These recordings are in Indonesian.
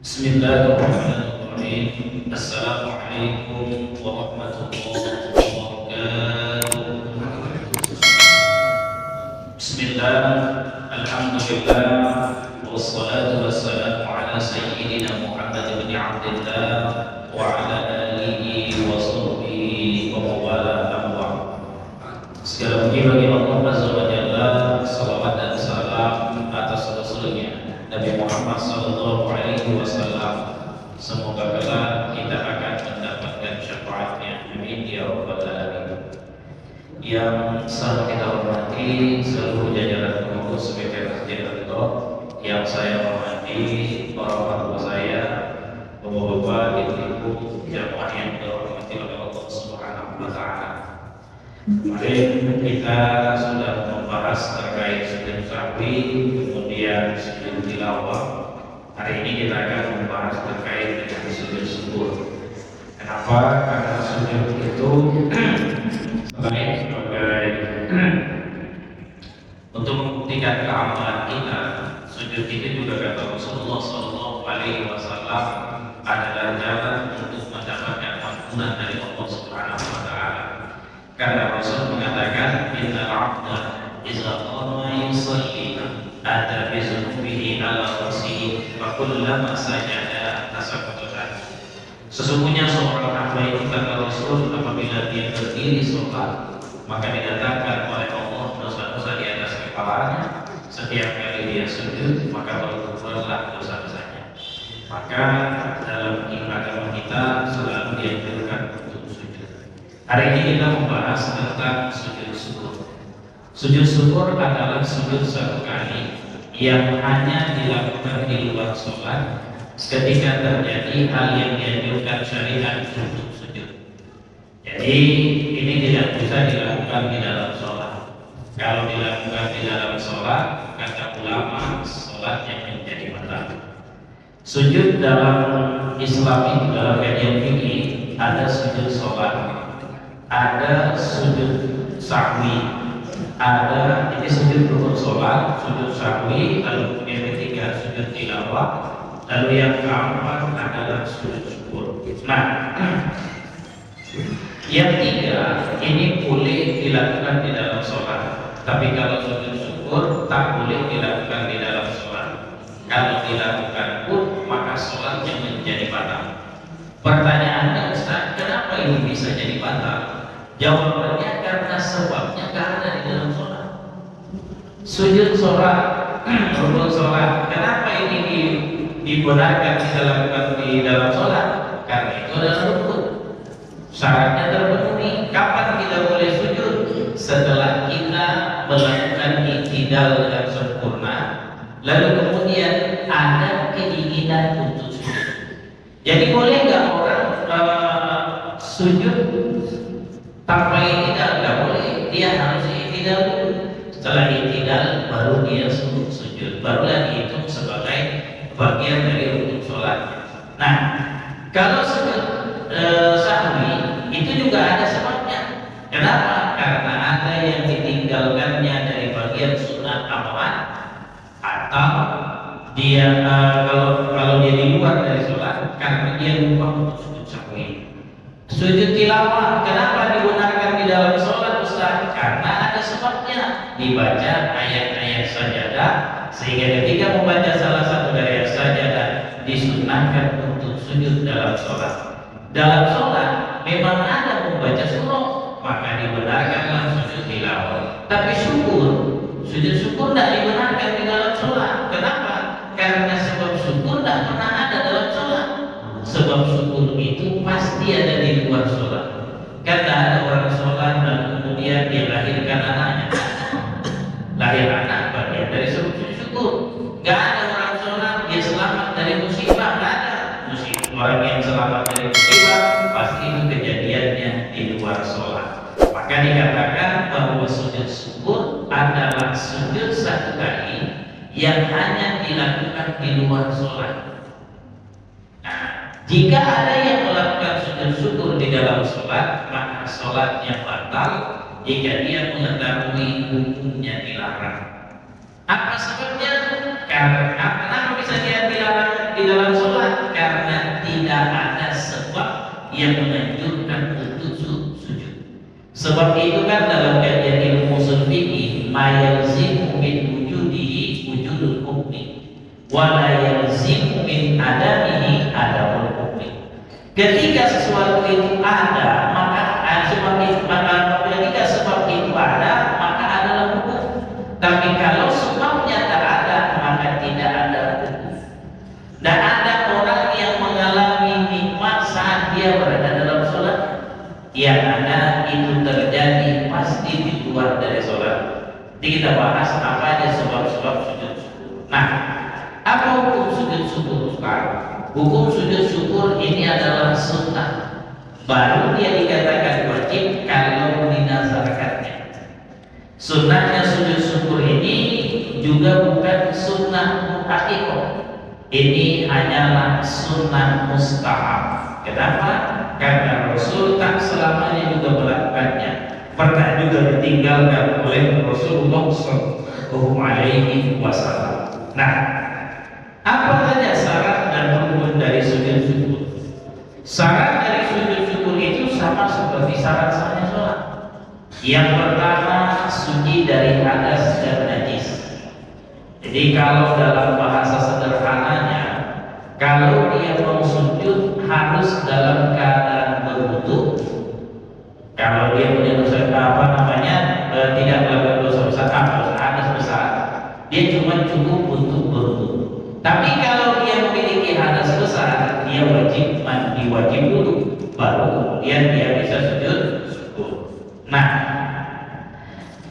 Bismillahirrahmanirrahim. Assalamualaikum warahmatullahi wabarakatuh. Bismillah, alhamdulillah, wassalatu wassalamu ala sayyidina Muhammad bin Abdillah wa ala alihi wa sahbihi wa mawala amma. Segala puji bagi Allah Azza wa Jalla, salawat dan salam atas Rasulnya Nabi Muhammad sallallahu alaihi wasallam. Semoga kelak kita akan mendapatkan syafaatnya. Amin ya rabbal alamin. Yang selalu kita hormati seluruh jajaran pengurus PT Masjid Al-Ridha, yang saya hormati para orang tua saya, bapak-bapak, ibu-ibu, jamaah yang dirahmati oleh Allah Subhanahu wa taala. Kemarin kita sudah membahas terkait sujud sahwi, kemudian sujud tilawah. Hari ini kita akan membahas terkait dengan sujud syukur. Kenapa? Karena sujud itu selain sebagai untuk membuktikan keamanan kita, sujud itu juga kata Rasulullah Sallallahu Alaihi Wasallam adalah jalan untuk mendapatkan ampunan dari Allah Subhanahu Wa Taala. Karena Rasul mengatakan, Inna al-abda iza qama yusalli ada bizunubihi ala rasihi wa kullama sajada tasaqatan. Sesungguhnya seorang hamba itu kata Rasul, apabila dia berdiri sholat, maka didatangkan oleh Allah dosa-dosa di atas kepalanya. Setiap kali dia sujud, maka bergugurlah dosa-dosanya. Maka dalam agama kita selalu dianjurkan untuk sujud. Hari ini kita membahas tentang sujud syukur. Sujud syukur adalah sujud satu kali yang hanya dilakukan di luar sholat ketika terjadi hal yang dianjurkan syariat untuk sujud. Jadi ini tidak bisa dilakukan di dalam sholat. Kalau dilakukan di dalam sholat, kata ulama, sholat yang menjadi batal. Sujud dalam Islam itu, dalam kajian fikih, ada sujud sholat, ada sujud sahwi, ada ini sujud rukun sholat, sujud sahwi, lalu yang ketiga sujud tilawah, lalu yang keempat adalah sujud syukur. Nah, yang tiga ini boleh dilakukan di dalam sholat, tapi kalau sujud syukur tak boleh dilakukan di dalam sholat. Kalau dilakukan pun maka sholatnya menjadi batal. Pertanyaannya, Ustaz, kenapa ini bisa jadi batal? Jawabannya karena sebabnya gak ada di dalam sholat. Sujud sholat, rukun sholat, kenapa ini dibenarkan dilakukan di dalam sholat? Karena itu adalah rukun, syaratnya terpenuhi. Kapan kita boleh sujud? Setelah kita melakukan i'tidal dengan sempurna, lalu kemudian ada keinginan untuk sujud. Jadi boleh nggak orang sujud tanpa i'tidal? Nggak boleh, dia harus i'tidal dulu. Setelah i'tidal baru dia sujud, barulah dihitung sebagai bagian dari rukun sholat. Nah, kalau sujud sahwi itu juga ada sebabnya. Kenapa? Karena ada yang ditinggalkannya dari bagian sunat amalan, atau dia kalau dia di luar dari sholat karena dia lupa untuk sujud sahwi. Sujud tilawah, kenapa digunakan di dalam sholat, Ustaz? Karena ada sebabnya. Dibaca ayat-ayat sajadah, sehingga ketika membaca salah satu dari ayat sajadah disunahkan untuk sujud dalam sholat. Dalam sholat memang ada membaca surah, maka dibenarkanlah sujud tilawah. Tapi sujud syukur tidak dibenarkan di dalam sholat. Kenapa? Karena sebab syukur tidak pernah ada dalam sholat. Sebab syukur itu pasti ada di luar sholat. Karena ada orang sholat dan kemudian dia lahirkan anaknya. Lahir anak bagian dari sebab syukur. Gak ada orang sholat dia selamat dari musibah, gak ada. Orang yang selamat dari musibah pasti itu kejadiannya di luar sholat. Maka dikatakan bahwa sujud syukur adalah sujud satu kali yang hanya dilakukan di luar sholat. Nah, jika ada yang melakukan sujud syukur di dalam sholat, maka sholatnya batal jika dia mengetahui hukumnya dilarang. Apa sebabnya? Karena kenapa bisa dia dilarang di dalam sholat? yang menganjurkan untuk sujud. Sebab itu kan dalam kajian ilmu ushul fikih, ma yalzimu min wujudihi wujudul hukmi wa la yalzimu min adamihi adamul hukmi. Ketika sesuatu itu ada, maka ketika sebab itu ada, maka adalah hukum. Tapi kalau sebabnya tak ada, maka tidak ada hukum. Dan ada orang yang mengalami nikmat saat dia berada dalam sholat, yang ada itu terjadi pasti di luar dari sholat. Jadi kita bahas apa aja sebab-sebab sujud syukur. Nah, apa hukum sujud syukur sekarang? Hukum sujud syukur ini adalah sunnah. Baru dia dikatakan wajib kalau dinazarkannya. Sunnahnya sujud syukur ini juga bukan sunnah muhakkik. Ini hanyalah sunnah mustahab. Kenapa? Karena Rasul tak selamanya juga melakukannya. Pernah juga ditinggalkan oleh Rasulullah Shallallahu Alaihi Wasallam. Nah, apa saja syarat dan rukun dari sujud syukur? Syarat dari sujud syukur itu sama seperti syarat sahnya sholat. Yang pertama, suci dari hadas dan najis. Jadi kalau dalam bahasa sederhananya, kalau dia mau sujud harus dalam keadaan berwudu. Kalau dia punya dosa tidak melakukan dosa besar, hadas besar, dia cuma cukup untuk berwudu. Tapi kalau dia memiliki hadas besar, dia wajib mandi wajib dulu, baru kemudian dia bisa sujud syukur. Nah,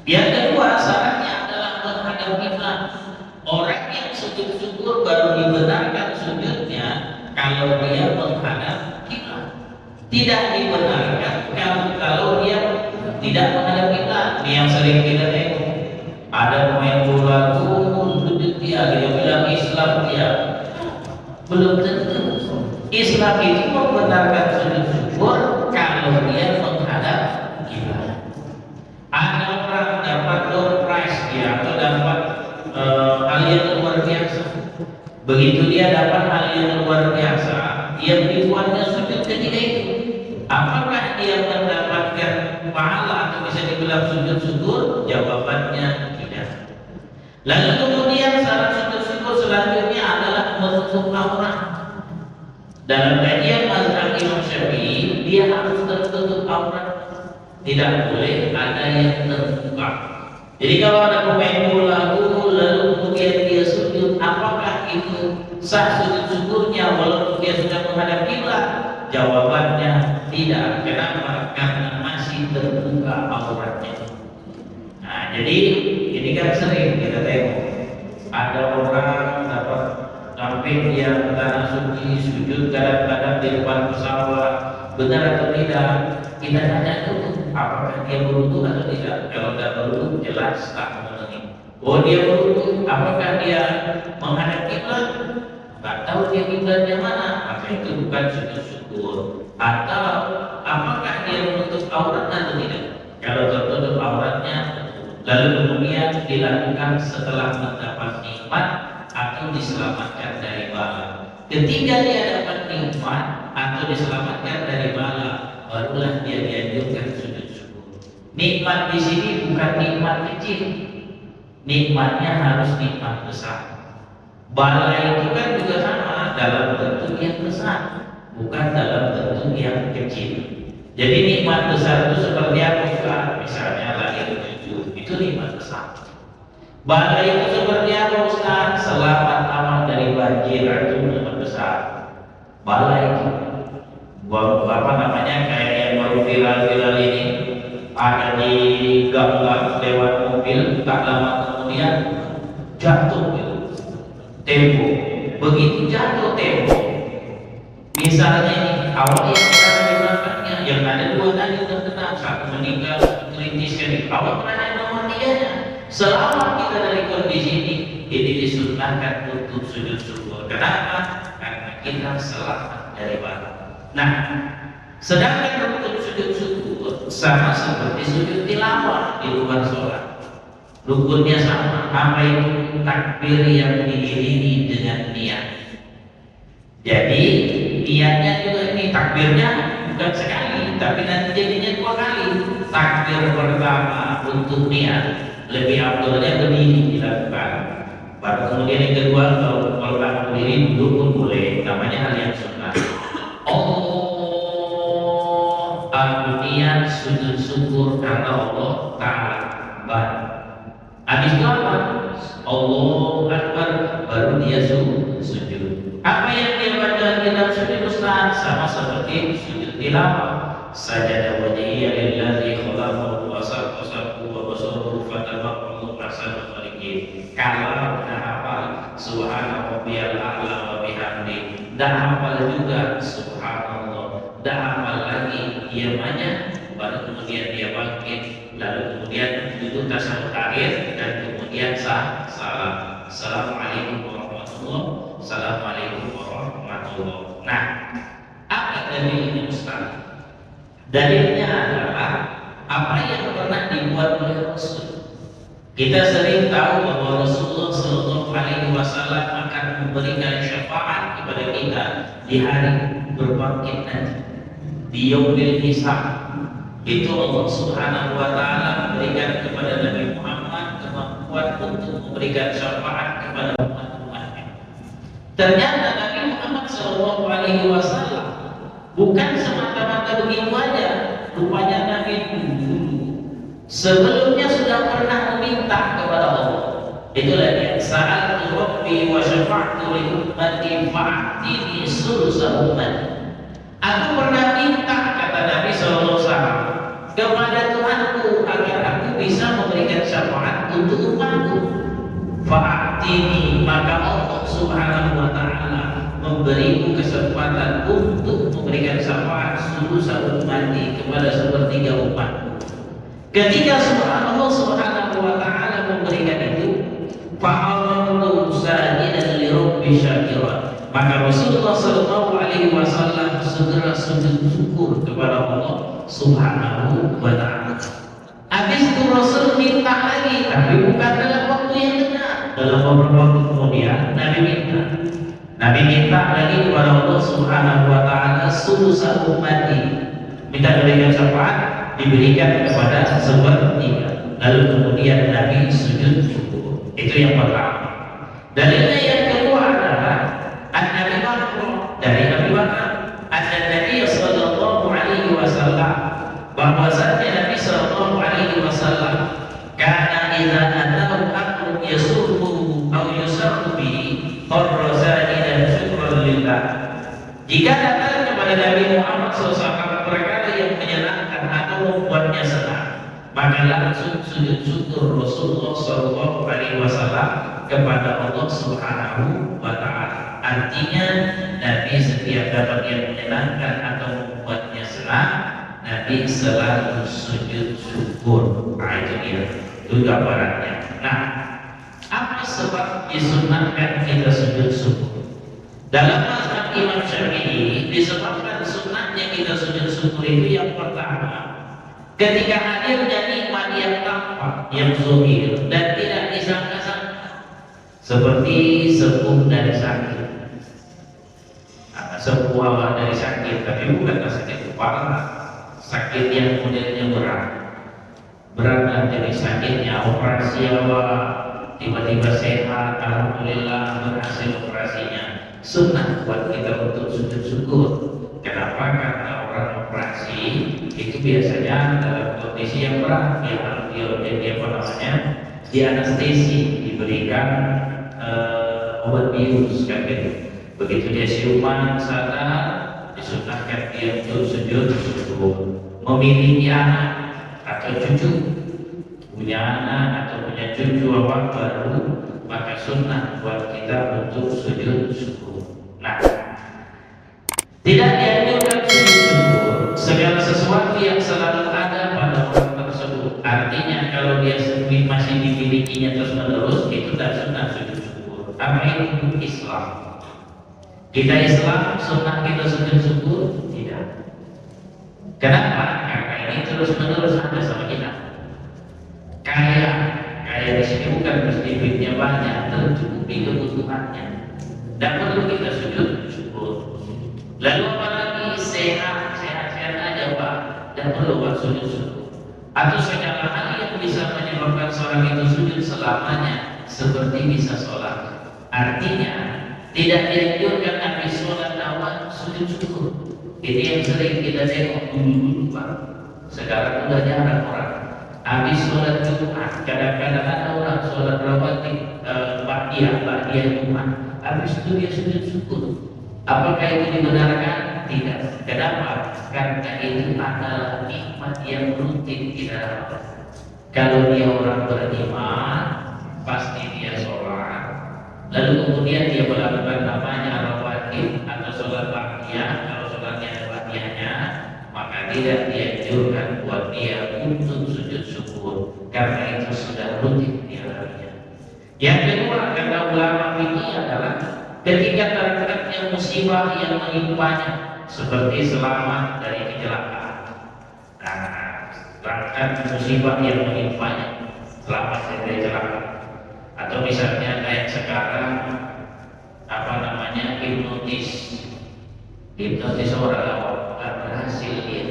yang kedua syaratnya adalah menghadap kiblat. Orang yang sujud syukur baru dibenarkan sujudnya kalau dia menghadap kiblat. Tidak dibenarkan kalau dia tidak menghadap kiblat. Ini yang sering kita tengok. Ada pemain bola sujud dia bilang Islam dia. Belum tentu. Islam itu membenarkan sujud syukur kalau dia menghadap kiblat. Ada orang dapat door prize dia atau dapat hal yang luar biasa. Begitu dia dapat hal yang luar biasa, yang dibuatnya sujud ketika itu. Apakah dia mendapatkan pahala atau bisa dibilang sujud syukur? Jawabannya tidak. Lalu kemudian syarat sujud syukur selanjutnya adalah menutup aurat. Dalam kajian mazhab Imam Syafi'i, dia harus tertutup aurat. Tidak boleh ada yang terbuka. Jadi kalau ada pemain bola lalu kemudian dia sujud, apakah itu sah sujud syukurnya walaupun dia sudah menghadap kiblat? Jawabannya tidak. Kenapa? Karena masih terbuka auratnya. Nah, jadi ini kan sering kita tengok ada orang dapat sampai dia ke tanah suci sujud kadang-kadang di depan pesawat, benar atau tidak? Kita tanya dulu, apakah dia berwudu atau tidak? Kalau tidak berwudu, jelas tak memenuhi. Oh, dia berwudu, apakah dia menghadap kiblat? Tak tahu dia kiblatnya mana, maka itu bukan sujud syukur. Atau apakah dia menutup aurat atau tidak? Kalau tertutup auratnya, lalu kemudian dilakukan setelah mendapat nikmat atau diselamatkan dari bala. Ketika dia dapat nikmat atau diselamatkan dari bala, barulah dia dianjurkan sujud syukur. Nikmat di sini bukan nikmat kecil, nikmatnya harus nikmat besar. Bala itu kan juga sama dalam bentuk yang besar, bukan dalam bentuk yang kecil. Jadi nikmat besar itu seperti apa? Misalnya lahir cucu, itu nikmat besar. Bala itu seperti apa Ustaz? Selamat aman dari banjir, itu nikmat besar. Bala itu kayak yang baru viral ini, ada di gambar lewat mobil, tak lama kemudian jatuh gitu. Tempo, begitu jatuh tempo, misalnya ini awal yang berada di belakangnya, yang ada dua tadi terkena, satu meninggal, kritis kan, awal berada di nomor 3-nya. Selamat kita dari kondisi ini disunahkan untuk sujud syukur. Kenapa? Karena kita selamat dari bala. Nah, sedangkan untuk sujud syukur sama seperti sujud tilawah di luar sholat. Rukunnya sama, apa itu? Takbir yang diiringi dengan niat. Jadi niatnya juga ini takbirnya bukan sekali, tapi nanti jadinya 2 kali. Takbir pertama untuk niat lebih afdolnya berdiri dilakukan. Baru kemudian yang kedua kalau tak berdiri duduk pun boleh. Namanya hal yang sunnah. Allah aku niat sujud syukur karena Allah Ta'ala. Habis itu apa? Allahu Akbar, baru dia sujud. Apa yang dia baca di dalam sujud Ustaz? Sama seperti sujud tilawah. Sajada wajhiya lillazi khalaqahu wa saqahu wa basaruhu fatabaqahu ahsanul khaliqin. Kalau dah hafal subhana rabbiyal a'la wa bihamdi, dah hafal juga subhanallah, dah hafal lagi dia banyak, baru kemudian dia bangkit, lalu kemudian duduk tasyahud akhir dan kemudian salam. Assalamualaikum warahmatullahi wabarakatuh. Assalamualaikum warahmatullahi wabarakatuh. Nah, apa dalilnya Ustaz? Dalilnya adalah apa yang pernah dibuat oleh Rasul. Kita sering tahu bahwa Rasulullah Shallallahu Alaihi Wasallam akan memberikan syafaat kepada kita di hari berbangkit nanti, di yaumil hisab. Itu Allah Subhanahu Wa Taala memberikan kepada Nabi Muhammad kemampuan untuk memberikan syafaat kepada umat-umatnya. Ternyata Nabi Muhammad Shallallahu Alaihi Wasallam bukan semata-mata begitu aja. Rupanya Nabi dulu sebelumnya sudah pernah meminta kepada Allah. Itulah dia. Sa'altu Rabbi wa syafa'tu li ummati fa'atini sulusa ummati. Aku pernah minta, kata Nabi SAW, kepada Tuhanku agar aku bisa memberikan syafaat untuk umatku. Fa'atini, maka Allah Subhanahu Wa Taala memberiku kesempatan untuk memberikan syafaat sulusa ummati kepada sepertiga umatku. Ketika Allah Subhanahu Wa Taala memberikan itu, fa'alamtu sajidan li rabbi syakiran, maka Rasulullah Sallallahu Alaihi Wasallam segera sujud syukur kepada Allah Subhanahu Wa Taala. Habis itu Rasul minta lagi, tapi bukan dalam waktu yang benar. Dalam beberapa waktu kemudian Nabi minta lagi kepada Allah Subhanahu Wa Taala sulusa ummati, minta diberikan syafaat, diberikan kepada sepertiga. Lalu kemudian Nabi sujud syukur. Itu yang pertama. Dalilnya yang kedua adalah An-Nabi Bakr, dari Nabi Bakr, An-Nabi Sallallahu Alaihi Wasallam, bahwasanya Nabi Sallallahu Alaihi Wasallam karena idza atahu amrun yasurruhu aw yusarru bihi qarraza dan syukran lillah. Jika datang kepada Nabi Muhammad SAW perkara yang menyenangkan atau membuatnya senang, maka langsung sujud syukur Rasulullah SAW kepada Allah Subhanahu Wa Taala. Artinya Nabi setiap dapat yang menyenangkan atau membuatnya senang, Nabi selalu sujud syukur. Itu dia, itu gambarannya. Nah, apa sebab disunahkan kita sujud syukur? Dalam mazhab Imam Syafi'i disebabkan sunnahnya kita sujud syukur itu yang pertama, ketika hadirnya nikmat yang tampak, yang zahir dan tidak disangka-sangka, seperti sembuh dari sakit, sembuh dari sakit, tapi bukan sakit kepala, sakit yang modelnya berat dari sakitnya, operasi awal tiba-tiba sehat, alhamdulillah berhasil operasinya. Sunnah buat kita untuk sujud syukur. Kenapa? Karena orang operasi itu biasanya dalam kondisi yang berat, di anestesi, diberikan obat bius kan gitu. Begitu dia siuman sadar, disunahkan dia untuk sujud syukur. Memiliki anak atau cucu, punya anak atau punya cucu apa baru, maka sunnah buat kita untuk sujud syukur. Nah, tidak dianjurkan sujud syukur segala sesuatu yang selalu ada pada orang tersebut. Artinya kalau dia sendiri masih dimilikinya terus menerus, itu tidak sunnah sujud syukur. Apa itu Islam? Kita Islam sunnah kita sujud syukur? Tidak. Kenapa? Karena ini terus menerus ada sama kita. Kaya di sini bukan mesti duitnya banyak, tercukupi kebutuhannya. Dan perlu kita sujud syukur. Lalu apalagi sehat dan melewat sujud syukur. Atau segala hal yang bisa menyebabkan seorang itu sujud selamanya seperti bisa sholat. Artinya tidak dianjurkan habis sholat awal sujud syukur. Ini yang sering kita tengok dulu Pak. Sekarang sudah jarang orang. Habis sholat Jumat, kadang-kadang ada orang sholat rawatib ba'diyah Jumat. Habis itu dia sujud syukur. Apakah itu dibenarkan? Tidak. Kenapa? Karena itu adalah nikmat yang rutin di dalam Allah. Kalau dia orang beriman, pasti dia sholat. Lalu kemudian dia melakukan namanya rawatib atau sholat ba'diyah. Kalau sholatnya ada ba'diyahnya, maka tidak dianjurkan buat dia untuk sujud syukur, karena itu sudah rutin di dalamnya. Yang kedua, kata ulama fikih adalah ketika terkena musibah yang menimpanya, seperti selamat dari kecelakaan. Nah, terkena musibah yang menimpanya, selamat dari kecelakaan. Atau misalnya kayak sekarang hipnotis orang awam nggak berhasil dia.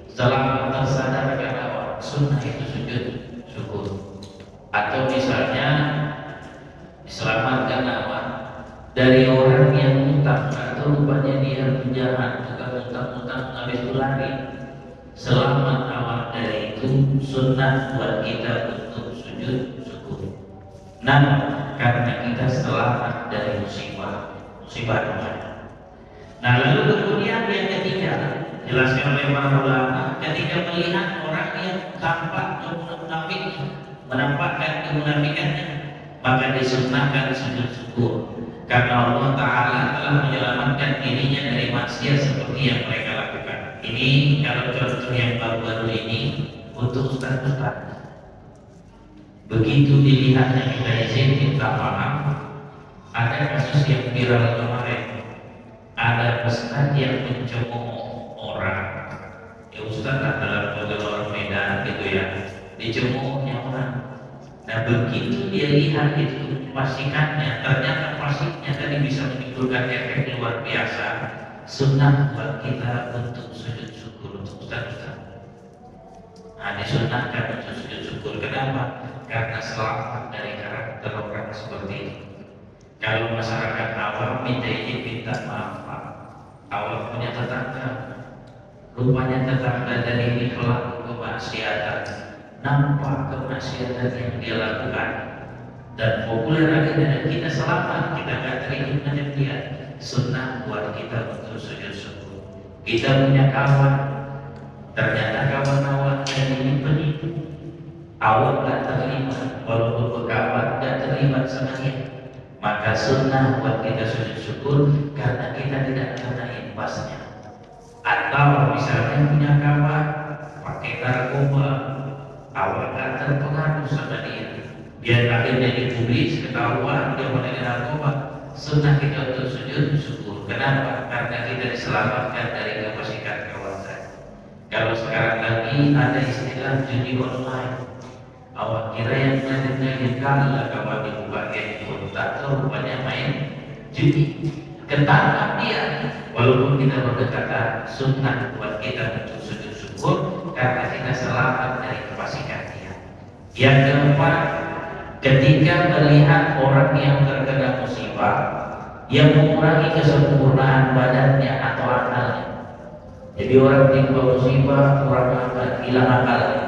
Setelah tersadarkan awam, sunnah itu sujud syukur. Atau misalnya diselamatkan awam dari orang yang utang, atau rupanya dia penjahat, juga utang-utang habis itu lari. Selamat awam dari itu, sunnah buat kita untuk sujud syukur. Nah, karena kita selamat dari musibah namanya. Nah, lalu kemudian yang ketiga, jelaskan oleh para ulama, ketika melihat orang yang tampak munafik, menampakkan kemunafikannya, maka disunnahkan sujud syukur, karena Allah Ta'ala telah menyelamatkan dirinya dari maksiat seperti yang mereka lakukan. Ini kalau contoh yang baru-baru ini untuk ustaz-ustaz. Begitu dilihatnya kita izin, kita paham. Ada kasus yang viral kemarin, ada ustaz yang mencemooh orang. Ya ustaz lah dalam orang Medan gitu ya, dicemoohnya orang. Nah begitu dia lihat itu pastikannya, ternyata pastinya tadi bisa menimbulkan efek luar biasa. Sunnah buat kita untuk sujud syukur untuk ustaz-ustaz. Nah disunnahkan untuk sujud syukur. Kenapa? Karena selamat dari karakter orang seperti itu. Kalau masyarakat awam minta izin, minta maaf, awam punya tetangga, rupanya tetangga dari ini pelaku kemaksiatan, nampak kemaksiatan yang dia lakukan dan populer lagi, dan kita selamat, kita nggak terima dengan dia. Sunnah buat kita untuk sujud syukur. Kita punya kawan, ternyata kawan awam yang ini penipu, awam nggak terlibat, walaupun berkawan nggak terlibat sama dia. Maka sunnah buat kita sujud syukur karena kita tidak kena imbasnya. Atau misalnya punya kawan pakai narkoba, awal gak terpengaruh sama dia, biar akhirnya dipublis ketahuan dia pakai narkoba. Sunnah kita untuk sujud syukur. Kenapa? Karena kita diselamatkan dari kemusikan kawan tadi. Kalau sekarang lagi ada istilah judi online, awak kira yang ngaji kalah kawan dibuka handphone, tak tahu rupanya main judi. Ketangkap dia. Walaupun kita berkata sunnah buat kita untuk sujud syukur karena kita selamat dari kefasikan dia. Yang keempat, ketika melihat orang yang terkena musibah yang mengurangi kesempurnaan badannya atau akalnya. Jadi orang timpa musibah, orang akal, hilang akalnya.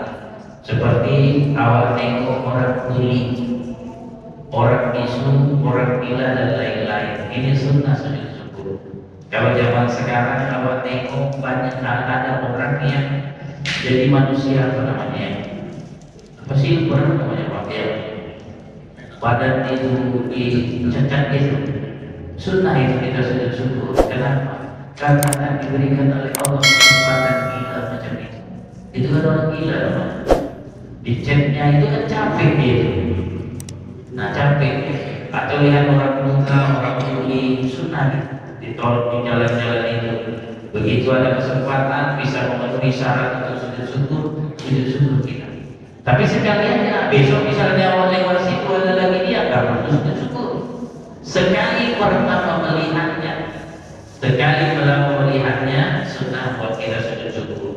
Seperti awal tengok orang tuli, orang bisu, orang gila dan lain-lain. Ini sunnah sujud syukur. Kalau zaman sekarang awal tengok banyak ada orang yang jadi manusia, apa namanya? Apa sih namanya pakai badan itu dicacat gitu. Sunnah itu kita sujud syukur. Kenapa? Karena tak diberikan oleh Allah kesempatan gila macam itu. Itu kan orang gila namanya. Dicetnya itu kan capek dia. Nah capek. Atau lihat orang buta, orang tuli, sunnah ditolak di jalan-jalan itu. Begitu ada kesempatan bisa memenuhi syarat untuk sujud syukur kita. Tapi sekalian ya, besok misalnya orang lewat situ ada lagi dia nggak perlu sujud syukur. Sekali pertama melihatnya, sunnah buat kita sujud syukur.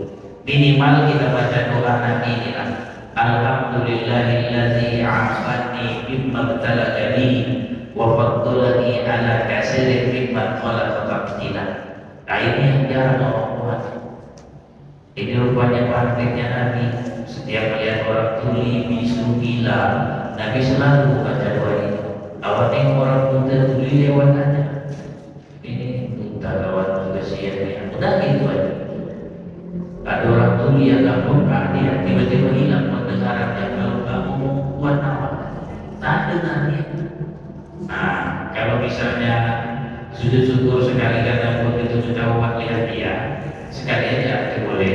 Minimal kita baca doa Nabi ini lah. Alhamdulillahilladzi afani mimma ibtalaka bihi wa faddalani ala katsirin mimman khalaqa tafdila. Nah, ini yang jarang orang buat. Ini rupanya praktiknya Nabi. Setiap melihat orang tuli, bisu, gila, Nabi selalu baca doa itu. Awak tengok orang buta tuli lewat aja. Ini buta lewat kesian. Udah gitu aja. Ada orang tuli yang gak peka, dia tiba-tiba hilang pendengarannya. Kalau kamu mau buat apa? Tak dengar dia. Nah, kalau misalnya sujud syukur sekali karena begitu sudah umat lihat dia, sekali aja boleh.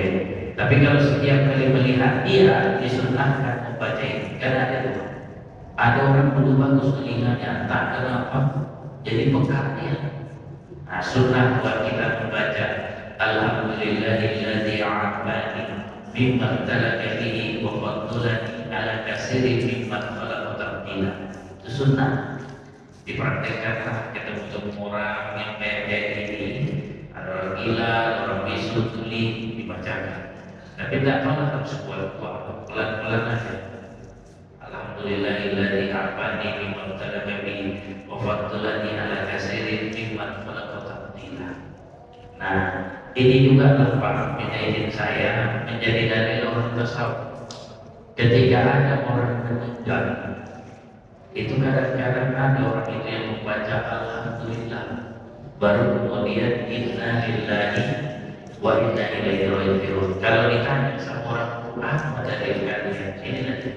Tapi kalau setiap kali melihat dia, disunahkan membaca ini. Karena ada orang dulu bagus telinganya, tak kenapa jadi peka dia. Nah, sunnah buat kita membaca Alhamdulillahilladzi afani mimma ibtalaka bihi wa faddalani ala katsirin mimman khalaqa tafdila. Itu sunnah. Dipraktekkanlah ketemu orang yang kayak gini, ada orang gila, ada orang bisu, tuli, dibacakan. Tapi tidak tahu harus kuat-kuat, pelan-pelan aja. Alhamdulillahilladzi afani mimma ibtalaka bihi wa faddalani ala katsirin mimman khalaqa tafdila. Nah, ini juga tempat menjadikan saya menjadi dalil orang tasawuf. Ketika ada orang meninggal, itu kadang-kadang ada orang itu yang membaca Alhamdulillah, baru kemudian Inna lillahi wa inna ilaihi raji'un. Kalau ditanya sama orang apa dalil kalian, ini nanti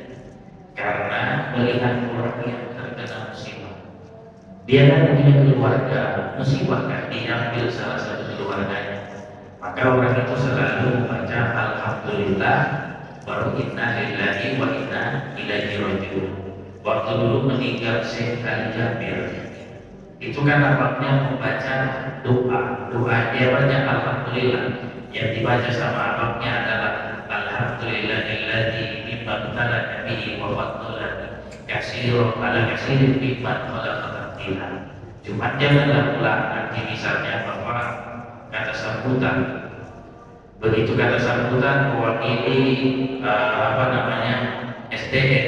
karena melihat orang yang terkena musibah, dia kan punya keluarga, musibah kan diambil salah satu keluarganya, maka orang itu selalu membaca Alhamdulillah baru Inna lillahi wa inna ilaihi raji'un. Waktu dulu meninggal Syekh Ali Jabir, itu kan abangnya membaca doa dia banyak Alhamdulillah. Yang dibaca sama abangnya adalah Alhamdulillahilladzi mimma ibtalaka bihi wa faddalani katsiran ala katsirin mimman khalaqa tafdila. Cuma janganlah pula nanti misalnya bahwa kata sambutan, begitu kata sambutan mewakili SDN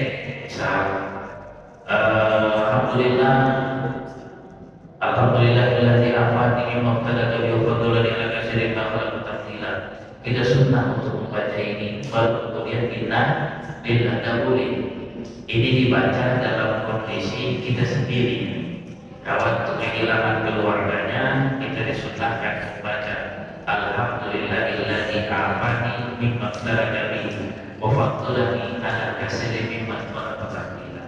misal Alhamdulillahilladzi afani mimma ibtalaka bihi wa faddalani ala katsirin mimman khalaqa tafdila. Kita sunnah untuk membaca ini. Kalau kemudian kita tidak boleh. Ini dibaca dalam kondisi kita sendiri. Kalau untuk kehilangan keluarganya, kita disunnahkan membaca Alhamdulillahilladzi afani mimma ibtalaka bihi wa faddalani ala katsirin mimman khalaqa tafdila.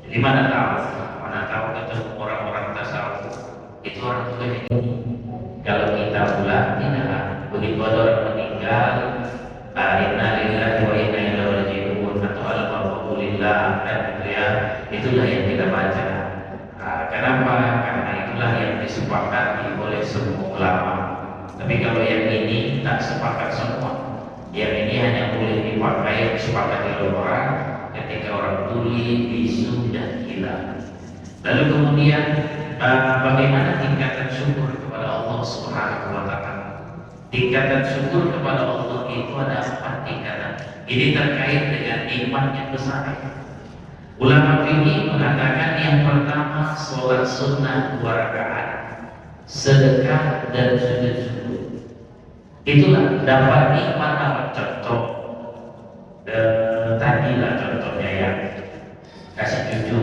Jadi mana tahu ketemu orang-orang tasawuf itu orang tua ini. Kalau kita pula tidak, begitu ada orang meninggal, inna lillahi wa inna ilaihi raji'un atau alhamdulillah dan gitu ya, itulah yang kita baca. Kenapa? Karena itulah yang disepakati oleh semua ulama. Tapi kalau yang ini tak sepakat semua. Yang ini hanya boleh dipakai disepakati oleh orang ketika orang tuli, bisu dan gila. Lalu kemudian bagaimana tingkatan syukur kepada Allah Subhanahu wa taala? Tingkatan syukur kepada Allah itu ada 4 tingkatan. Ini terkait dengan iman yang besar. Ulama fikih mengatakan yang pertama sholat sunnah 2 rakaat, sedekah dan sujud syukur. Itulah dapat nikmat apa contoh. Tadilah contohnya ya, kasih cucu.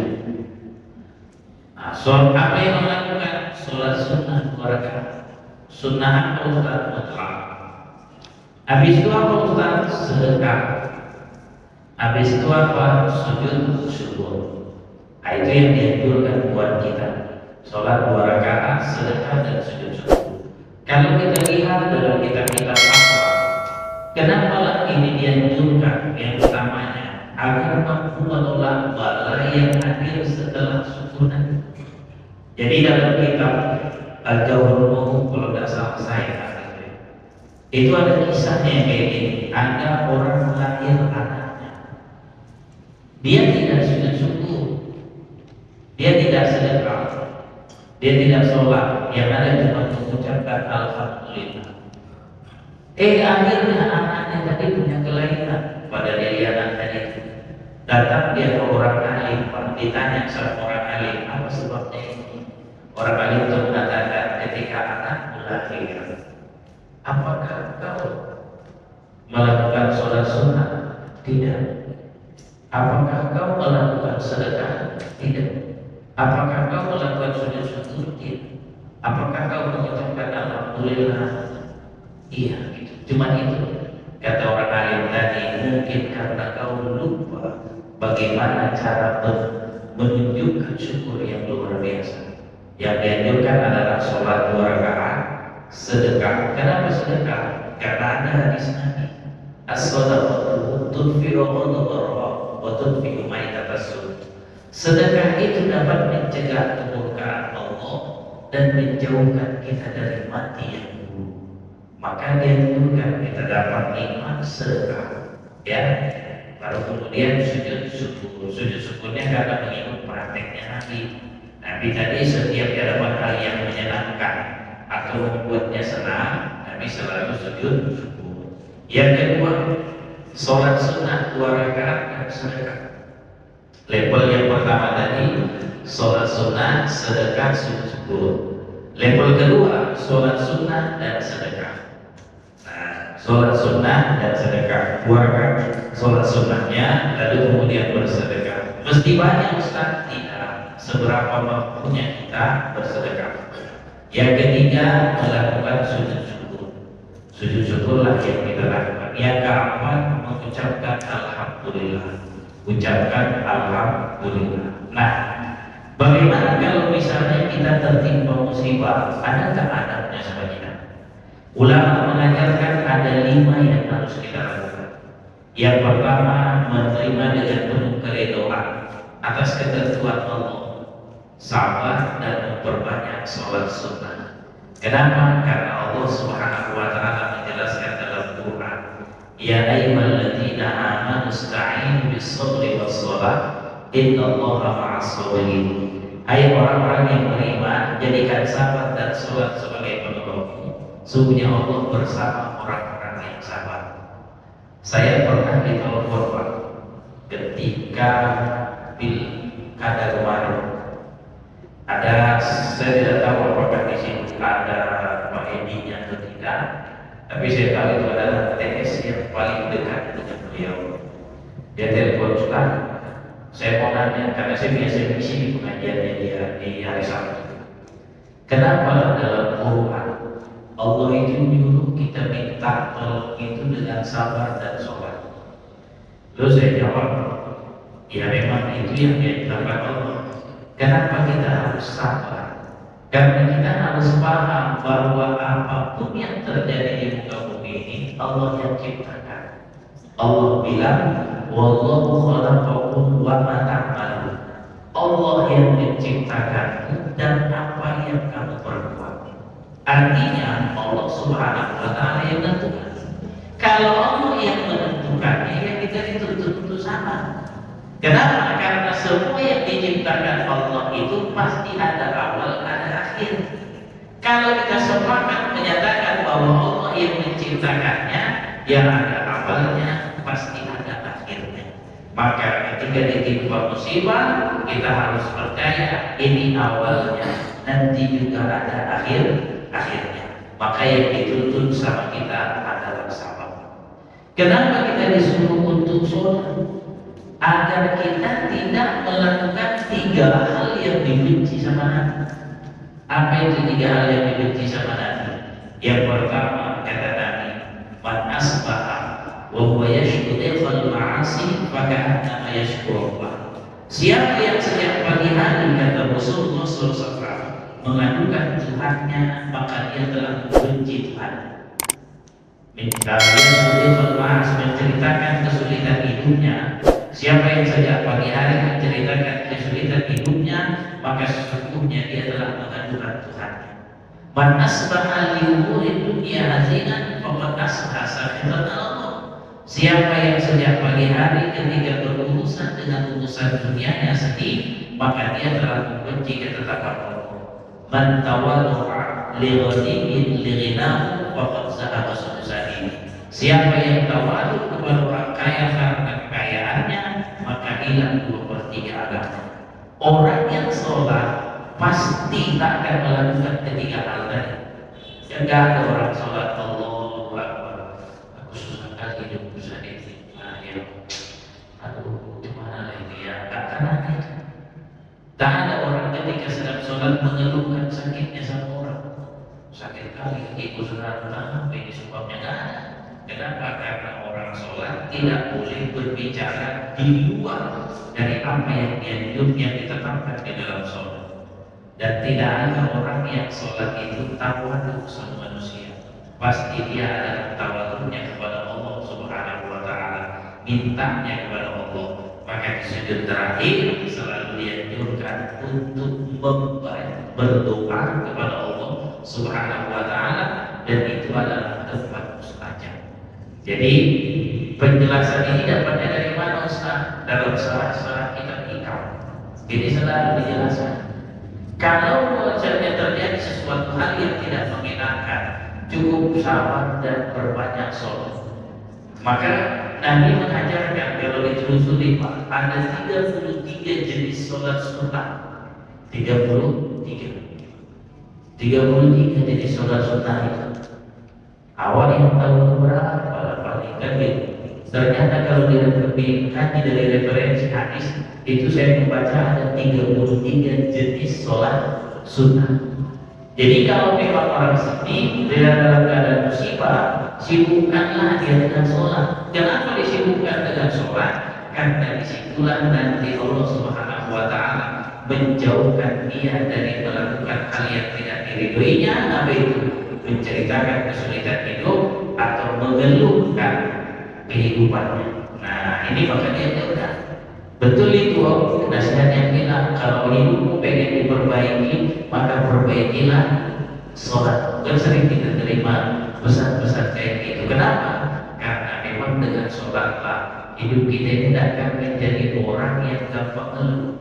Sholat apa yang melakukan? Sholat sunnah 2 rakaat. Sunnah apa Ustaz? Mutlak. Habis itu apa Ustaz? Sedekah. Habis itu apa? Sujud syukur. Nah, itu yang dianjurkan buat kita. Sholat 2 rakaat, sedekah dan sujud syukur. Kalau kita lihat dalam kitab-kitab fatwa, kenapa lah ini dianjurkan? Yang utamanya agar mampu menolak bala yang hadir setelah syukur nanti. Jadi dalam kitab Al-Jawhar kalau tidak salah saya, itu ada kisahnya kayak gini. Ada orang melahir anaknya, dia tidak sujud syukur, dia tidak sedekah, dia tidak sholat, yang ada cuma mengucapkan alhamdulillah. Akhirnya anak anaknya tadi punya kelainan pada diri anak tadi. Datang dia ke orang alim, ditanya sama orang alim, apa sebabnya ini? Orang alim itu mengatakan ketika anak lahir, apakah kau melakukan sholat sunnah? Tidak. Apakah kau melakukan sedekah? Tidak. Apakah kau melakukan sujud syukur? Tidak. Apakah kau mengucapkan alhamdulillah? Iya, gitu. Cuma itu. Kata orang alim tadi, mungkin karena kau lupa bagaimana cara menunjukkan syukur yang luar biasa. Yang dianjurkan adalah sholat 2 rakaat, sedekah. Kenapa sedekah? Karena ada hadis Nabi, as-shadaqatu tudfi'u ghadabar wa tudfi'u maitatas-sud. Sedekah itu dapat mencegah kemurkaan Allah dan menjauhkan kita dari mati yang buruk. Maka dianjurkan kita dapat nikmat sedekah, ya. Lalu kemudian sujud syukur. Sujud syukurnya karena mengikut prakteknya Nabi. Nabi tadi setiap dapat hal yang menyenangkan atau membuatnya senang, Nabi selalu sujud syukur. Yang kedua, sholat sunnah 2 rakaat dan sedekah. Level yang pertama tadi sholat sunnah, sedekah, sujud syukur. Level kedua, sholat sunnah dan sedekah. Sholat sunnah dan sedekah, 2 rakaat sholat sunnahnya, lalu kemudian bersedekah. Mesti banyak Ustaz? Tidak. Seberapa mampunya kita bersedekah. Yang ketiga, melakukan sujud syukur. Sujud syukurlah yang kita lakukan. Yang keempat, mengucapkan alhamdulillah. Ucapkan alhamdulillah. Nah, bagaimana kalau misalnya kita tertimpa musibah? Adakah adabnya sebenarnya? Ulama mengajarkan ada 5 yang harus kita lakukan. Yang pertama, menerima dengan penuh keridhaan atas ketentuan Allah, sabar dan memperbanyak sholat sunnah. Kenapa? Karena Allah Subhanahu wa Ta'ala menjelaskan dalam Quran, ya ayyuhalladzina amanu ista'inu bis-sabri was-shalah innallaha ma'as-sabirin. Hai orang-orang yang beriman, jadikan sabar dan sholat sebagai penolong. Sungguhnya Allah bersama orang-orang yang sabar. Saya pernah ditelepon Pak ketika pilkada kemarin. Saya tidak tahu apakah di sini ada Pak Edi atau tidak, tapi saya tahu itu adalah TS yang paling dekat dengan beliau. Dia telepon Ustaz, saya mau nanya karena saya biasa mengisi di pengajiannya dia di hari Sabtu. Kenapa dalam Quran Allah itu menyuruh kita minta tolong itu dengan sabar dan sholat? Lalu saya jawab, ya memang itu yang diajarkan Allah. Kenapa kita harus sabar? Karena kita harus paham bahwa apapun yang terjadi di muka bumi ini Allah yang ciptakan. Allah bilang, wallahu khalaqakum wa ma ta'malun. Allah yang menciptakanmu dan apa yang kamu perbuat. Artinya Allah Subhanahu wa Ta'ala yang menentukan. Kalau Allah yang menentukannya, ya kita dituntut untuk sama. Kenapa? Karena semua yang diciptakan Allah itu pasti ada awal, ada akhir. Kalau kita sepakat menyatakan bahwa Allah yang menciptakannya, yang ada awalnya, pasti ada akhirnya. Maka ketika ditimpa musibah, kita harus percaya ini awalnya, nanti juga ada akhirnya. Maka yang dituntut sama kita adalah sabar. Kenapa kita disuruh untuk sholat? Agar kita tidak melakukan 3 hal yang dibenci sama Nabi. Apa itu 3 hal yang dibenci sama Nabi? Yang pertama kata Nabi, man asbaha wa huwa yashkuru al-ma'asi faka'annama yashkurullah. Siapa yang setiap pagi hari, kata Rasulullah SAW, mengadukan Tuhannya, maka dia telah membenci Tuhan. Menceritakan kesulitan hidupnya. Siapa yang sejak pagi hari menceritakan kesulitan hidupnya, maka sesungguhnya dia telah mengadukan Tuhannya. Man asbaha li umuri dunya hazinan faqad asbaha sakhitan Allah. Siapa yang sejak pagi hari ketika berurusan dengan urusan dunianya sedih, maka dia telah membenci ketetapan Allah. Man tawaddu'a li ghadibin li ghinahu faqad zahaba sulusani. Siapa yang tawadu kepada orang kaya karena kekayaannya, maka hilang 2/3 agama. Orang yang sholat pasti tak akan melakukan ketiga hal tadi. Enggak ada orang sholat Allahu Akbar, aku susah kali hidup susah ini. Nah, ya, aduh, gimana lagi ya? Tak akan ada itu. Tak ada orang ketika sedang sholat mengeluhkan sakitnya sama orang. Sakit kali ibu saudara, kenapa ini sebabnya? Nggak ada. Kenapa? Karena orang sholat tidak boleh berbicara di luar dari apa yang ditetapkan di dalam sholat. Dan tidak ada orang yang sholat itu tawadu sama manusia. Pasti dia adalah tawaduknya kepada Allah Subhanahu wa Ta'ala, mintanya kepada Allah. Maka di sujud terakhir selalu dianjurkan untuk berdoa kepada Allah Subhanahu wa Ta'ala, dan itu adalah tempat mustajab. Jadi penjelasan ini dapatnya dari mana, Ustaz? Dalam salah kitab hikam. Ini selalu dijelaskan. Kalau misalnya terjadi sesuatu hal yang tidak mengenakan, cukup sabar dan perbanyak sholat. Maka Nabi mengajarkan kalau ditelusuri Pak, ada 33 jenis sholat sunnah. 33 jenis sholat sunnah itu. Awal yang tahu berapa paling kan gitu. Ternyata kalau kaji dari referensi hadis itu saya membaca ada 33 jenis sholat sunnah. Jadi kalau memang orang sedih dalam keadaan musibah, sibukkanlah dia dengan sholat. Kenapa disibukkan dengan sholat? Karena disitulah nanti Allah Subhanahu wa Ta'ala menjauhkan dia dari melakukan hal yang tidak diridhoinya. Apa itu? Menceritakan kesulitan hidup atau mengeluhkan kehidupannya. Nah, ini makanya jauhkan. Betul itu nasihat yang bilang kalau hidupmu pengen diperbaiki, maka perbaikilah sholat. Kan sering kita terima pesan-pesan kayak gitu. Kenapa? Karena memang dengan sholatlah hidup kita tidak akan menjadi orang yang gampang ngeluh.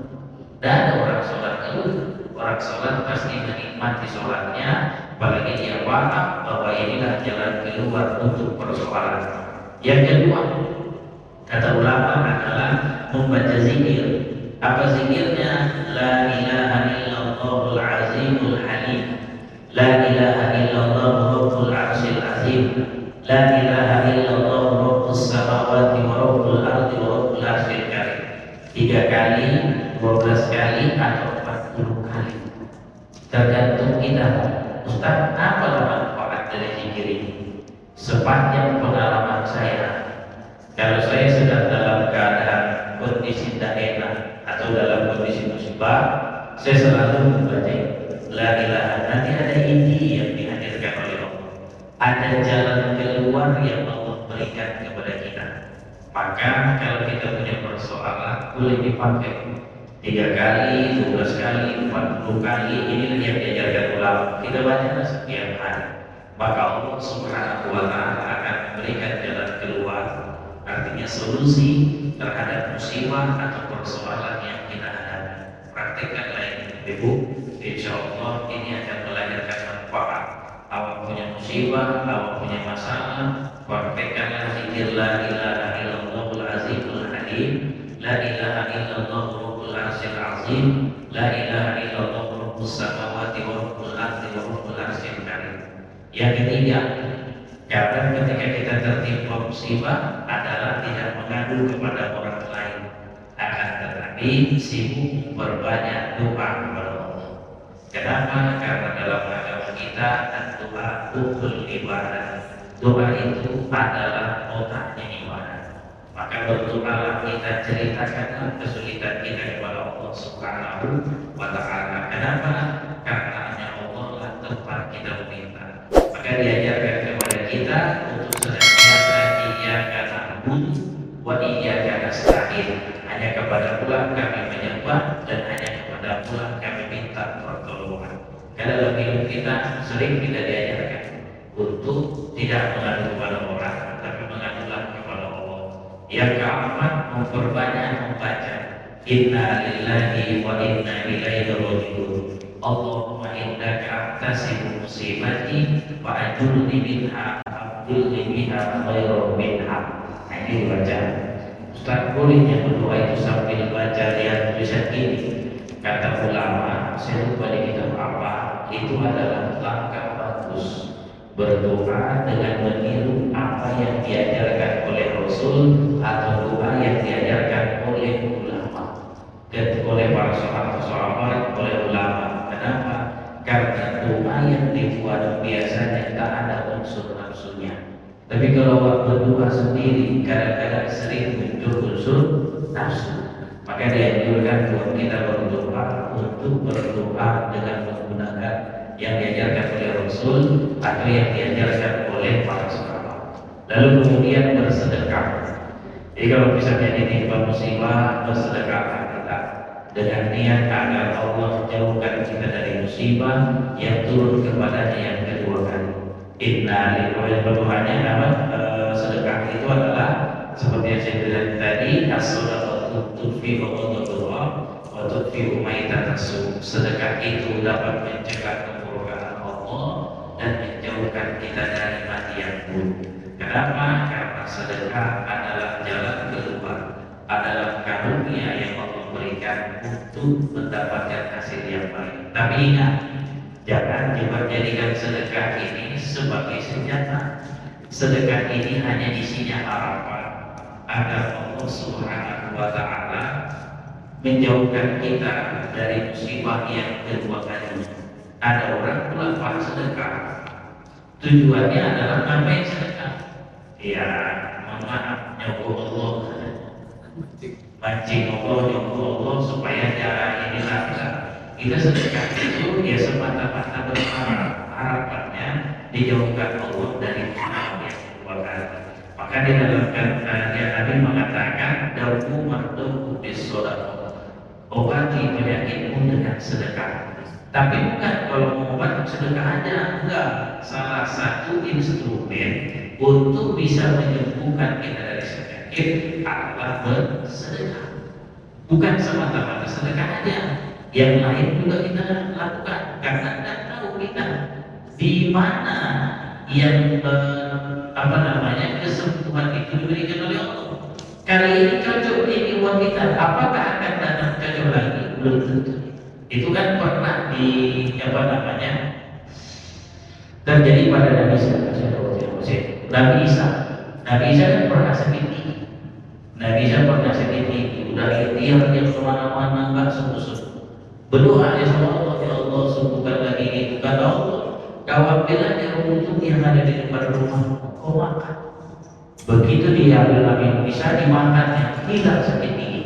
Dan ada orang sholat ngeluh. Orang sholat pasti menikmati sholatnya, apalagi dia paham bahwa inilah jalan keluar untuk persoalan. Yang kedua, kata ulama adalah membaca zikir. Apa zikirnya? La ilaha illallahul azimul halim, la ilaha illallah rabbul arsyil azim, la ilaha illallah rabbus samawati wa rabbul ardi wa rabbul arsyil karim. 3 kali, 12 kali, atau 40 kali, tergantung kita. Ustaz, apalah manfaat dari zikir ini? Sepanjang pengalaman saya, kalau saya sedang dalam keadaan kondisi tidak enak atau dalam kondisi musibah, saya selalu membaca la ilaha. Nanti ada inti yang dihadirkan oleh Allah, ada jalan keluar yang Allah berikan kepada kita. Maka kalau kita punya persoalan, boleh dipakai 3 kali, 12 kali, 40 kali. Inilah yang diajarkan ulama. Kita baca setiap hari, maka Allah Subhanahu wa Ta'ala akan memberikan jalan keluar. Artinya solusi terhadap musibah atau persoalan yang kita hadapi. Praktekkanlah ini, Ibu. Insya Allah ini akan melahirkan manfaat. Awak punya musibah, awak punya masalah, praktekkanlah zikir la ilaha illallahul azimul halim, la ilaha illallah rabbul arsyil azim, la ilaha illallah rabbus samawati wa rabbul ardi wa rabbul arsyil karim. Yang ketiga, karena ketika kita tertimpa musibah adalah tidak mengadu kepada orang lain, akan tetapi sibuk berbanyak doa kepada Allah. Kenapa? Karena dalam agama kita doa ukul ibadah. Doa itu adalah otaknya ibadah. Maka berdoalah, kita ceritakanlah kesulitan kita kepada Allah Subhanahu wa Ta'ala. Kenapa? Karena hanya Allah lah tempat kita meminta. Maka diajarkan kepada kita untuk senantiasa iyyaka na'budu wa iyyaka nasta'in. Hanya kepada Tuhan kami menyembah dan hanya kepada Tuhan kami minta pertolongan. Karena dalam hidup kita sering kita diajarkan untuk tidak mengadu kepada orang, tapi mengadulah kepada Allah. Yang keempat, memperbanyak membaca inna lillahi wa inna ilaihi raji'un. Allahumma innaka ahtasibu musibati wa ajurni minha abdulni biha dibaca. Ustaz, bolehnya berdoa itu sambil baca lihat tulisan ini? Kata ulama, saya lupa di kitab apa, itu adalah langkah bagus berdoa dengan meniru apa yang diajarkan oleh Rasul atau doa yang diajarkan oleh ulama, oleh para sahabat, oleh ulama. Kenapa? Karena doa yang dibuat biasanya tak ada unsur nafsunya. Tapi kalau waktu doa sendiri kadang-kadang sering muncul unsur nafsu. Maka dianjurkan buat kita berdoa untuk berdoa dengan menggunakan yang diajarkan oleh Rasul atau yang diajarkan oleh para sahabat. Lalu kemudian bersedekah. Jadi kalau misalnya ditimpa musibah, bersedekahlah kita dengan niat agar Allah jauhkan kita dari musibah yang turun kepadanya yang kedua kali. Inna lillahi berdoanya apa? Sedekah itu adalah seperti yang saya bilang tadi, as-shadaqatu tudfi'u ghadabullah wa tudfi'u maitatasu. Sedekah itu dapat mencegah kemurkaan Allah dan menjauhkan kita dari mati yang buruk. Kenapa? Karena sedekah adalah jalan keluar, adalah karunia yang Allah berikan untuk mendapatkan hasil yang baik. Tapi ingat, jangan jadikan sedekah ini sebagai senjata. Sedekah ini hanya isinya harapan agar Allah Subhanahu wa Ta'ala menjauhkan kita dari musibah yang kedua kalinya. Ada orang melakukan sedekah, tujuannya adalah ngapain sedekah? Ya, mohon maaf, nyogok Allah, mancing Allah, nyogok Allah supaya darah ini lancar. Kita sedekah itu ya semata-mata berharap, harapannya dijauhkan Allah dari hal yang kebakaran. Maka di dalam Nabi mengatakan dawu marduhu bis-shadaqah, obati penyakitmu dengan sedekah. Tapi bukan kalau mengobati sedekah aja, enggak. Salah satu instrumen untuk bisa menyembuhkan kita dari penyakit adalah bersedekah. Bukan semata-mata sedekah aja, yang lain juga kita lakukan karena tidak tahu kita di mana yang kesembuhan itu diberikan oleh Allah. Kali ini cocok ini buat kita, apakah akan datang cocok lagi? Belum tentu. Itu kan pernah terjadi pada Nabi Isa. Nabi Isa kan pernah sakit gigi. Nabi Isa pernah sakit gigi. Udah ikhtiar dia kemana-mana nggak sembuh-sembuh. Berdoa ya sama Allah, ya Allah sembuhkan lagi itu. Kata Allah, kau ambil aja rumput yang ada di depan rumah, kau makan. Begitu dia ambil bisa dimakannya, hilang sakit gigi.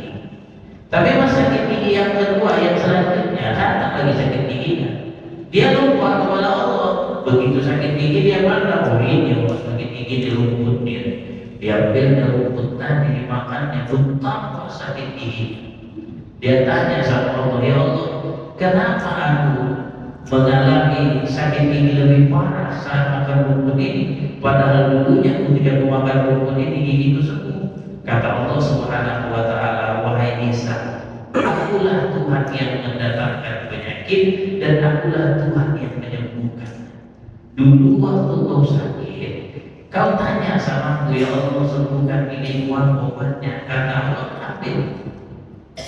Tapi pas sakit gigi yang kedua, yang selanjutnya datang lagi sakit giginya. Dia lupa kepada Allah. Begitu sakit gigi dia mana? Oh ini sakit gigi di rumput dia. Diambilnya rumput tadi dimakannya, tambah sakit gigi. Dia tanya sama Allah, ya Allah, kenapa aku mengalami sakit gigi lebih parah saat makan rumput ini? Padahal dulunya ketika aku makan rumput ini gigi itu sembuh. Kata Allah Subhanahu wa Ta'ala, wahai Isa, akulah Tuhan yang mendatangkan penyakit dan akulah Tuhan yang menyembuhkan. Dulu waktu kau sakit, kau tanya sama aku, ya Allah sembuhkan ini, uang obatnya. Kata Allah, ambil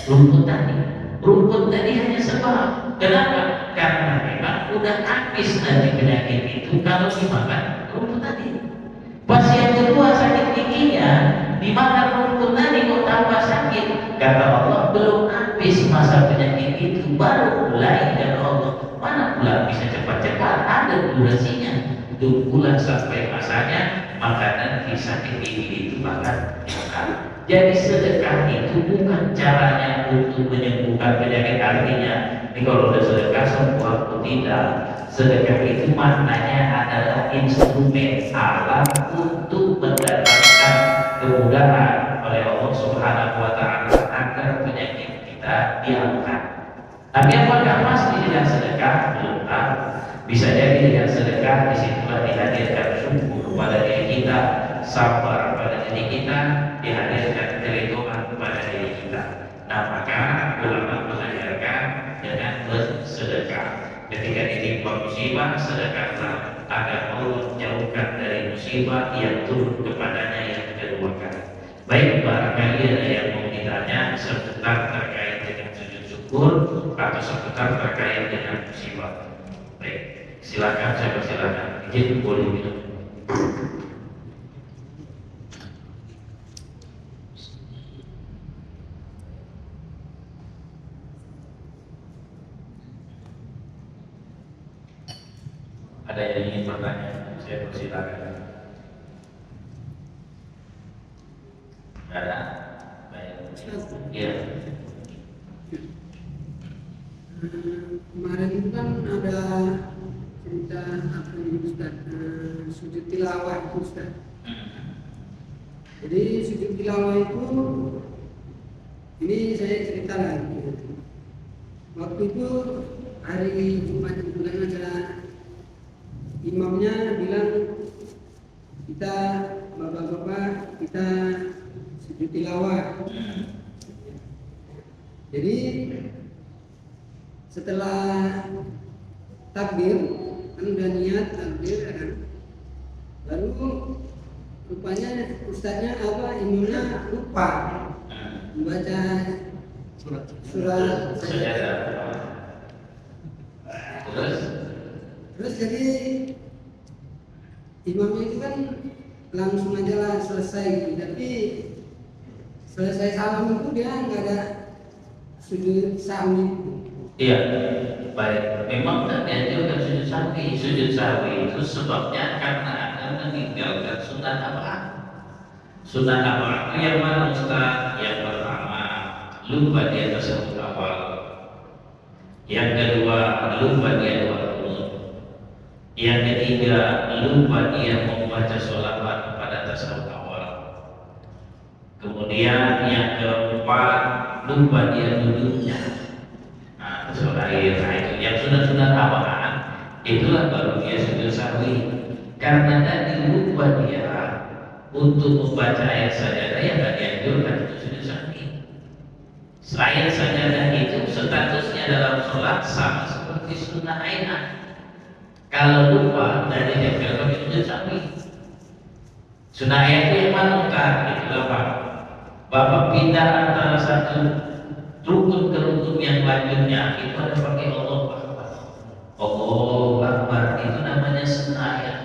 rumput tadi. Rumput tadi hanya sebab. Kenapa? Karena memang udah habis nanti penyakit itu kalau dimakan rumput tadi. Pas yang kedua sakit giginya, dimakan rumput tadi kok tambah sakit. Kata Allah, belum habis masa penyakit itu, baru mulai. Kata Allah, mana pula bisa cepat-cepat, ada durasinya. Tunggulah sampai masanya makanan di sakit gigi itu makan. Jadi sedekah itu bukan caranya untuk menyembuhkan penyakit. Artinya ini kalau udah sedekah sembuh atau tidak. Sedekah itu maknanya adalah instrumen alat untuk mendapatkan kemudahan oleh Allah Subhanahu wa Ta'ala agar penyakit kita diangkat. Tapi apakah pasti dengan sedekah? Belum tahu. Bisa jadi dengan sedekah disitulah dihadirkan syukur pada diri kita, sabar pada diri kita, dihadirkan keridhaan pada diri kita. Nah maka ulama mengajarkan dengan bersedekah. Ketika ditimpa musibah, sedekahlah agar Allah jauhkan dari musibah yang turun kepadanya yang kedua kali. Baik, barangkali ada yang mau ditanya seputar terkait dengan sujud syukur atau seputar terkait dengan musibah. Baik, silakan, saya persilakan. Izin boleh minum. Ada yang ingin bertanya? Saya persilakan. Ada? Baik. Iya. Kemarin itu kan ada cerita apa ini Ustaz, sujud tilawah itu Ustaz. Jadi sujud tilawah itu, ini saya cerita lagi. Waktu itu hari Jumat itu kan ada imamnya bilang kita bapak-bapak kita sujud tilawah. Jadi setelah takbir kan udah niat takbir kan, baru rupanya ustaznya imamnya lupa membaca surat sajadah. Terus jadi imamnya itu kan langsung aja lah selesai, tapi selesai salam itu dia nggak ada sujud sahwi. Iya, baik. Memang tak dianjurkan sujud sahwi. Sujud sahwi itu sebabnya karena akan meninggalkan sunat apa? Sunat apa? Itu yang mana Ustaz? Yang pertama, lupa dia tasawuf awal. Yang kedua, lupa dia dua rukun. Yang ketiga, lupa dia membaca sholawat pada tasawuf awal. Kemudian yang keempat, lupa dia duduknya. Nah itu yang sunat-sunat awalan, itulah baru dia sujud sahwi. Karena tadi lupa dia untuk membaca ayat sajadah yang tidak dianjurkan untuk sujud sahwi. Ayat sajadah itu statusnya dalam sholat sama seperti sunnah ainah. Kalau lupa dari yang bagi sujud sahwi. Sunnah ayat itu yang mana Ustaz? Itulah Pak. Bapak pindah antara satu rukun ke rukun yang lanjutnya, itu ada pakai Allah Akbar. Allah Akbar itu namanya sunnah ayat.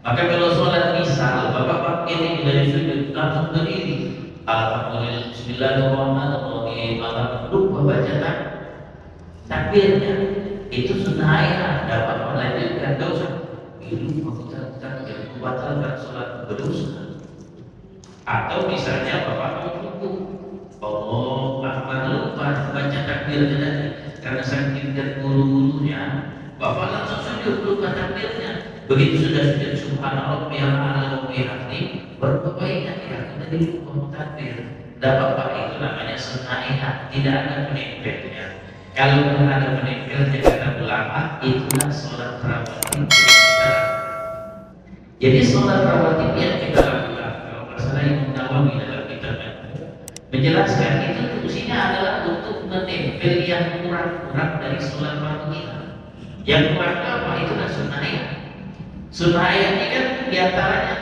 Maka kalau sholat misal bapak pakai ini dari sujud langsung berdiri, alhamdulillah, bismillahirrahmanirrahim, lupa baca takbirnya, itu sunnah ayat. Dapat melanjutkan dosa. Ini kita batalkan sholat berdosa. Atau misalnya bapak mau rukuk, Allah Akbar lupa baca takbirnya tadi, karena saking terburu-burunya bapak langsung sujud lupa takbirnya. Begitu sudah sujud subhanallah bihamdihi wa bihamdihi, baru bapak ingat ya tadi lupa takbir. Dapat Pak, itu namanya sunnah, tidak ada penempelnya. Kalau ada penempelnya kata ulama, itulah sholat rawatib. Jadi sholat rawatib yang kita lakukan, kalau masalah Imam Nawawi dalam kitabnya menjelaskan itu fungsinya adalah untuk menempel yang kurang-kurang dari sholat fardu kita. Yang kurang apa? Itulah sunnah ayat. Sunnah ayat ini kan diantaranya